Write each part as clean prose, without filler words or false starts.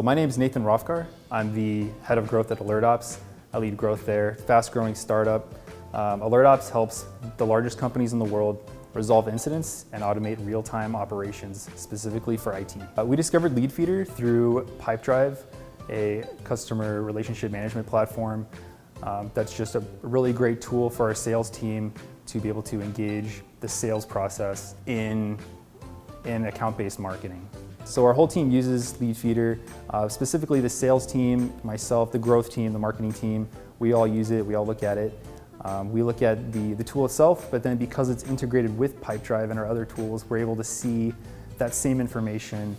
My name is Nathan Rothgar. I'm the head of growth at AlertOps. I lead growth there, fast-growing startup. AlertOps helps the largest companies in the world resolve incidents and automate real-time operations, specifically for IT. We discovered Leadfeeder through Pipedrive, a customer relationship management platform that's just a really great tool for our sales team to be able to engage the sales process in account-based marketing. So our whole team uses Leadfeeder, specifically the sales team, myself, the growth team, the marketing team. We all use it, we all look at it. We look at the tool itself, but then because it's integrated with Pipedrive and our other tools, we're able to see that same information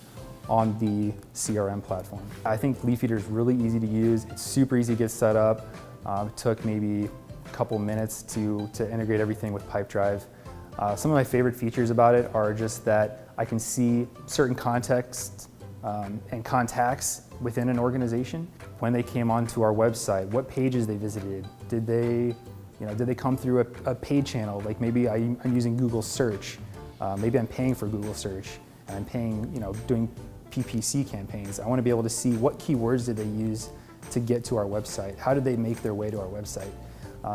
on the CRM platform. I think Leadfeeder is really easy to use. It's super easy to get set up. It took maybe a couple minutes to integrate everything with Pipedrive. Some of my favorite features about it are just that I can see certain contexts and contacts within an organization. When they came onto our website, what pages they visited, did they come through a paid channel? Like maybe I'm using Google search, maybe I'm paying for Google search, and I'm paying, doing PPC campaigns. I want to be able to see what keywords did they use to get to our website? How did they make their way to our website?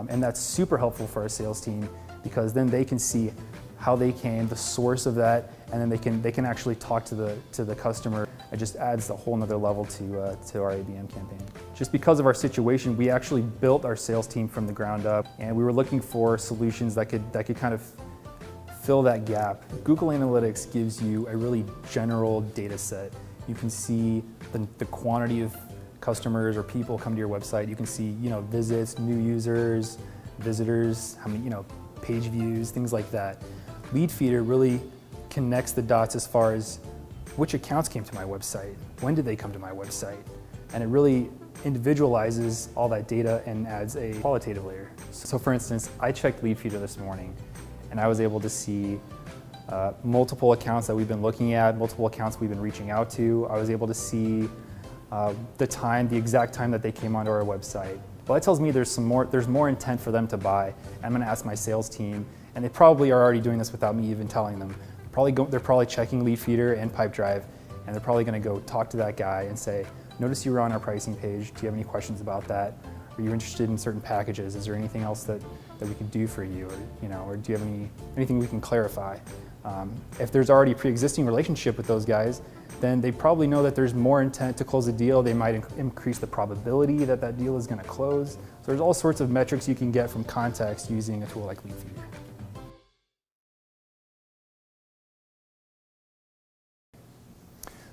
And that's super helpful for our sales team because then they can see how they came, the source of that, and then they can actually talk to the customer. It just adds a whole nother level to our ABM campaign. Just because of our situation, we actually built our sales team from the ground up, and we were looking for solutions that could kind of fill that gap. Google Analytics gives you a really general data set. You can see the quantity of customers or people come to your website. You can see visits, new users, visitors, how many page views, things like that. Leadfeeder really connects the dots as far as which accounts came to my website, when did they come to my website, and it really individualizes all that data and adds a qualitative layer. So for instance, I checked Leadfeeder this morning and I was able to see multiple accounts that we've been looking at, multiple accounts we've been reaching out to. I was able to see the exact time that they came onto our website. Well, that tells me there's more intent for them to buy. I'm going to ask my sales team, and they probably are already doing this without me even telling them. They're probably checking Leadfeeder and Pipedrive, and they're probably going to go talk to that guy and say, "Notice you were on our pricing page. Do you have any questions about that? Are you interested in certain packages? Is there anything else that we can do for you, or do you have anything we can clarify?" If there's already a pre-existing relationship with those guys, then they probably know that there's more intent to close a deal. They might increase the probability that that deal is going to close. So there's all sorts of metrics you can get from context using a tool like Leadfeeder.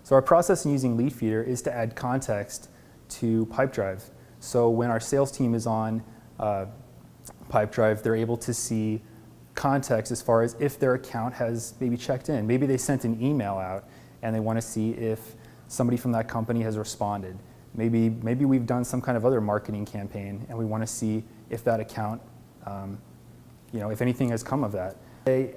So our process in using Leadfeeder is to add context to Pipedrive. So when our sales team is on Pipedrive, they're able to see context as far as if their account has maybe checked in. Maybe they sent an email out and they want to see if somebody from that company has responded. Maybe we've done some kind of other marketing campaign and we want to see if that account, if anything has come of that. They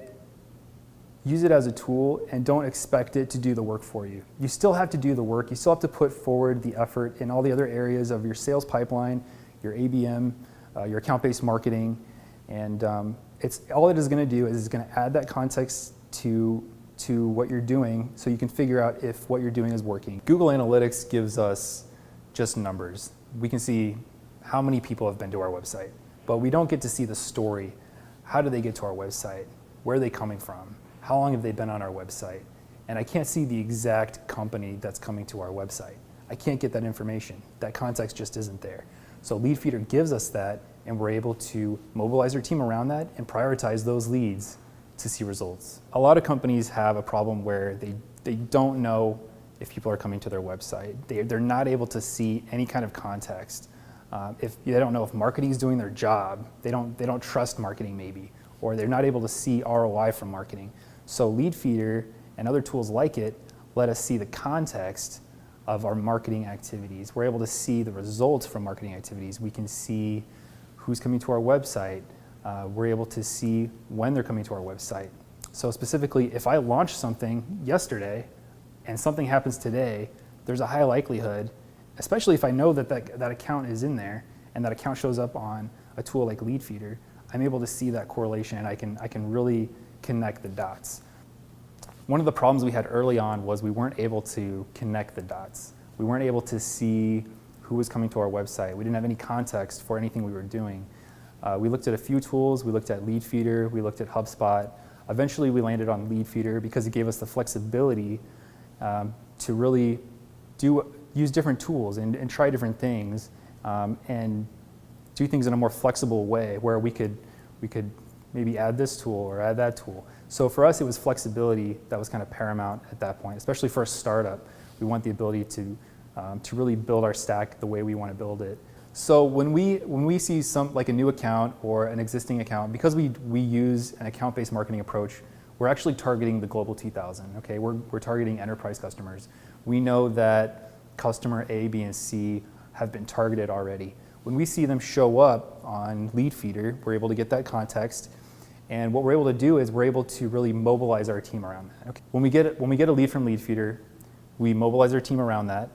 use it as a tool and don't expect it to do the work for you. You still have to do the work. You still have to put forward the effort in all the other areas of your sales pipeline, your ABM, your account-based marketing, and all it is going to do is it's going to add that context to what you're doing so you can figure out if what you're doing is working. Google Analytics gives us just numbers. We can see how many people have been to our website, but we don't get to see the story. How do they get to our website? Where are they coming from? How long have they been on our website? And I can't see the exact company that's coming to our website. I can't get that information. That context just isn't there. So Leadfeeder gives us that, and we're able to mobilize our team around that and prioritize those leads to see results. A lot of companies have a problem where they don't know if people are coming to their website. They're not able to see any kind of context. If they don't know if marketing is doing their job, they don't trust marketing maybe, or they're not able to see ROI from marketing. So Leadfeeder and other tools like it let us see the context of our marketing activities. We're able to see the results from marketing activities. We can see who's coming to our website. We're able to see when they're coming to our website. So specifically, if I launch something yesterday and something happens today, there's a high likelihood, especially if I know that account is in there and that account shows up on a tool like Leadfeeder, I'm able to see that correlation and I can really connect the dots. One of the problems we had early on was we weren't able to connect the dots. We weren't able to see who was coming to our website. We didn't have any context for anything we were doing. We looked at a few tools. We looked at Leadfeeder. We looked at HubSpot. Eventually, we landed on Leadfeeder because it gave us the flexibility to really use different tools and try different things and do things in a more flexible way where we could maybe add this tool or add that tool. So for us, it was flexibility that was kind of paramount at that point, especially for a startup. We want the ability to really build our stack the way we want to build it. So when we see like a new account or an existing account, because we use an account-based marketing approach, we're actually targeting the Global 2000. Okay, we're targeting enterprise customers. We know that customer A, B, and C have been targeted already. When we see them show up on Leadfeeder, we're able to get that context. And what we're able to do is we're able to really mobilize our team around that. Okay. When we get a lead from Leadfeeder, we mobilize our team around that,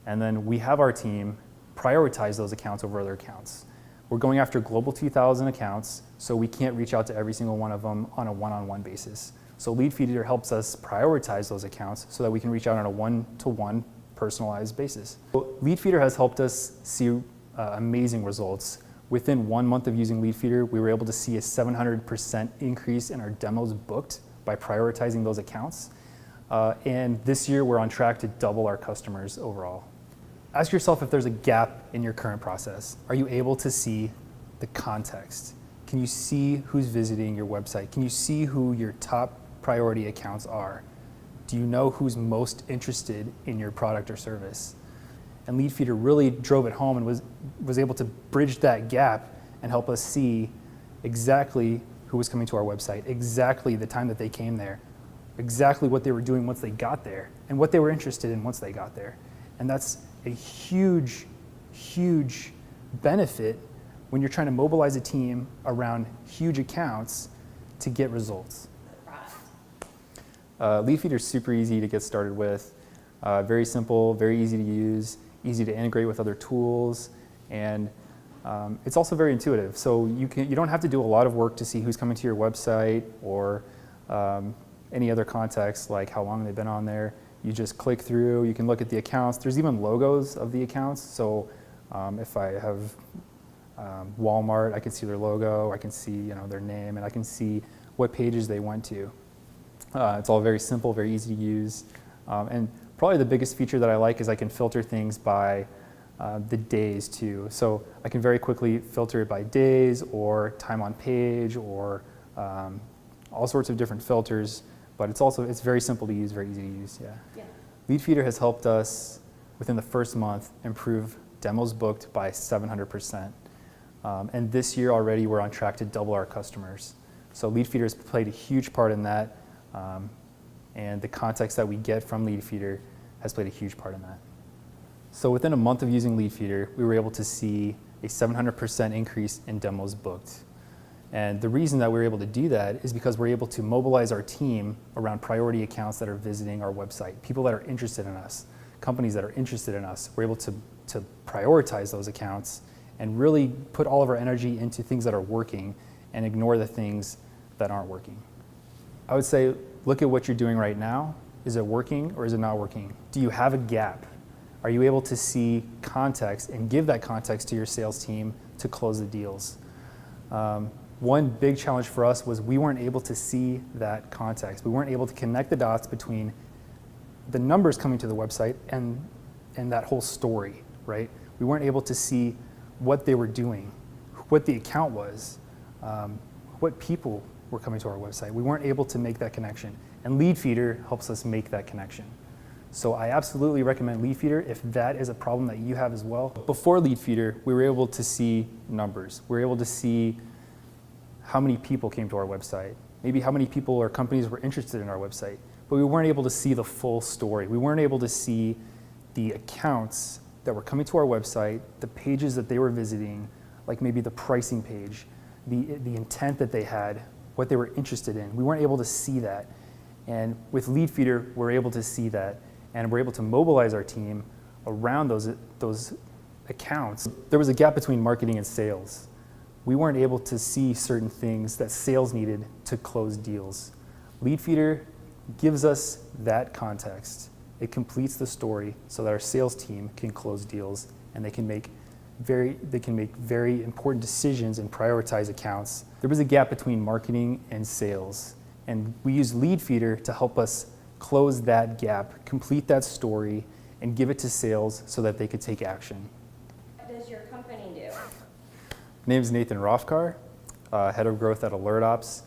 and then we have our team prioritize those accounts over other accounts. We're going after Global 2000 accounts, so we can't reach out to every single one of them on a one-on-one basis. So Leadfeeder helps us prioritize those accounts so that we can reach out on a one-to-one personalized basis. So Leadfeeder has helped us see amazing results. Within 1 month of using Leadfeeder, we were able to see a 700% increase in our demos booked by prioritizing those accounts. And this year, we're on track to double our customers overall. Ask yourself if there's a gap in your current process. Are you able to see the context? Can you see who's visiting your website? Can you see who your top priority accounts are? Do you know who's most interested in your product or service? And Leadfeeder really drove it home and was able to bridge that gap and help us see exactly who was coming to our website, exactly the time that they came there, exactly what they were doing once they got there, and what they were interested in once they got there. And that's a huge, huge benefit when you're trying to mobilize a team around huge accounts to get results. Leadfeeder is super easy to get started with, very simple, very easy to use, easy to integrate with other tools, and it's also very intuitive. So you don't have to do a lot of work to see who's coming to your website or any other context like how long they've been on there. You just click through, you can look at the accounts. There's even logos of the accounts. So if I have Walmart, I can see their logo, I can see their name, and I can see what pages they went to. It's all very simple, very easy to use. And probably the biggest feature that I like is I can filter things by the days too. So I can very quickly filter it by days or time on page or all sorts of different filters. But it's very simple to use, very easy to use, yeah. Leadfeeder has helped us, within the first month, improve demos booked by 700%. And this year already, we're on track to double our customers. So Leadfeeder has played a huge part in that, and the context that we get from Leadfeeder has played a huge part in that. So within a month of using Leadfeeder, we were able to see a 700% increase in demos booked. And the reason that we're able to do that is because we're able to mobilize our team around priority accounts that are visiting our website, people that are interested in us, companies that are interested in us. We're able to prioritize those accounts and really put all of our energy into things that are working and ignore the things that aren't working. I would say, look at what you're doing right now. Is it working or is it not working? Do you have a gap? Are you able to see context and give that context to your sales team to close the deals? One big challenge for us was we weren't able to see that context. We weren't able to connect the dots between the numbers coming to the website and that whole story, right? We weren't able to see what they were doing, what the account was, what people were coming to our website. We weren't able to make that connection. And Leadfeeder helps us make that connection. So I absolutely recommend Leadfeeder if that is a problem that you have as well. Before Leadfeeder, we were able to see numbers. We were able to see how many people came to our website, maybe how many people or companies were interested in our website, but we weren't able to see the full story. We weren't able to see the accounts that were coming to our website, the pages that they were visiting, like maybe the pricing page, the intent that they had, what they were interested in. We weren't able to see that. And with Leadfeeder, we're able to see that, and we're able to mobilize our team around those accounts. There was a gap between marketing and sales. We weren't able to see certain things that sales needed to close deals. Leadfeeder gives us that context It completes the story so that our sales team can close deals and they can make very important decisions and prioritize accounts. There was a gap between marketing and sales, and we used Lead Feeder to help us close that gap, complete that story, and give it to sales so that they could take action. What does your company do? My name is Nathan Rothkar, head of growth at AlertOps.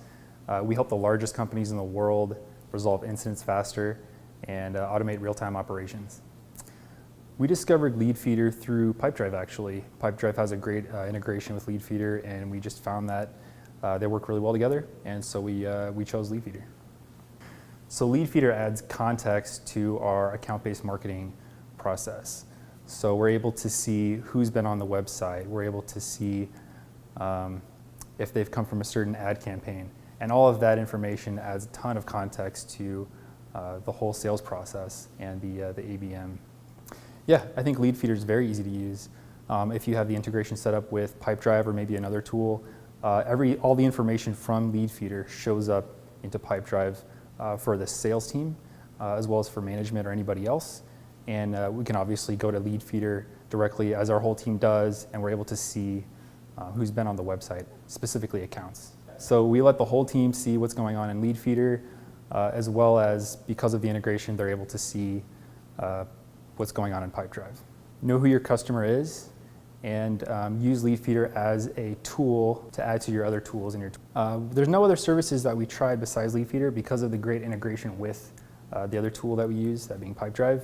We help the largest companies in the world resolve incidents faster and automate real-time operations. We discovered Lead Feeder through Pipedrive, actually. Pipedrive has a great integration with Lead Feeder, and we just found that they work really well together, and so we chose Lead Feeder. So Lead Feeder adds context to our account-based marketing process. So we're able to see who's been on the website. We're able to see if they've come from a certain ad campaign. And all of that information adds a ton of context to the whole sales process and the ABM. Yeah, I think Lead Feeder is very easy to use. If you have the integration set up with Pipedrive or maybe another tool, all the information from Lead Feeder shows up into Pipedrive for the sales team, as well as for management or anybody else. And we can obviously go to Lead Feeder directly, as our whole team does, and we're able to see who's been on the website, specifically accounts. So we let the whole team see what's going on in Lead Feeder, as well as, because of the integration, they're able to see what's going on in Pipedrive. Know who your customer is, and use Lead Feeder as a tool to add to your other tools in your there's no other services that we tried besides Lead Feeder because of the great integration with the other tool that we use, that being Pipedrive.